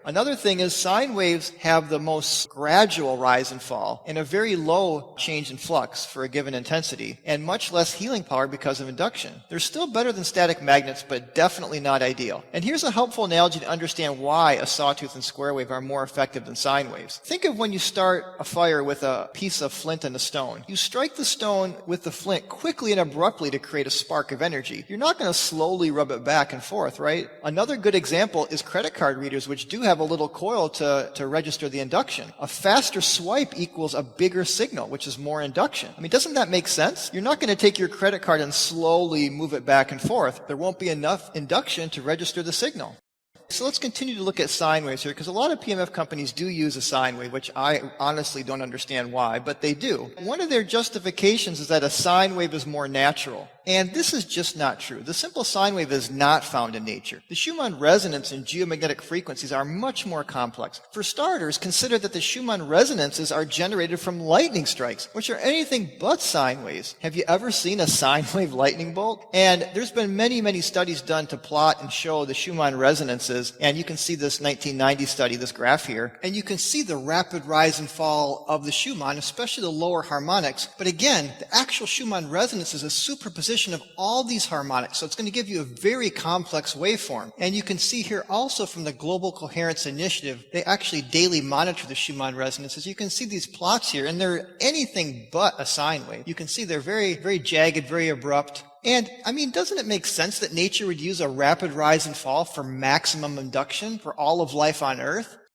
Another thing is sine waves have the most gradual rise and fall and a very low change in flux for a given intensity and much less healing power because of induction. They're still better than static magnets, but definitely not ideal. And here's a helpful analogy to understand why a sawtooth and square wave are more effective than sine waves. Think of when you start a fire with a piece of flint and a stone. You strike the stone with the flint quickly and abruptly to create a spark of energy. You're not going to slowly rub it back and forth, right? Another good example is credit card readers, which do have a little coil to register the induction. A faster swipe equals a bigger signal, which is more induction. I mean, doesn't that make sense? You're not going to take your credit card and slowly move it back and forth. There won't be enough induction to register the signal. So let's continue to look at sine waves here, because a lot of PMF companies do use a sine wave, which I honestly don't understand why, but they do. One of their justifications is that a sine wave is more natural. And this is just not true. The simple sine wave is not found in nature. The Schumann resonance and geomagnetic frequencies are much more complex. For starters, consider that the Schumann resonances are generated from lightning strikes, which are anything but sine waves. Have you ever seen a sine wave lightning bolt? And there's been many studies done to plot and show the Schumann resonances, and you can see this 1990 study, this graph here, and you can see the rapid rise and fall of the Schumann, especially the lower harmonics. But again, the actual Schumann resonance is a superposition of all these harmonics, so it's going to give you a very complex waveform. And you can see here also from the Global Coherence Initiative, they actually daily monitor the Schumann resonances. You can see these plots here, and they're anything but a sine wave. You can see they're very jagged, very abrupt. And, I mean, doesn't it make sense that nature would use a rapid rise and fall for maximum induction for all of life on Earth?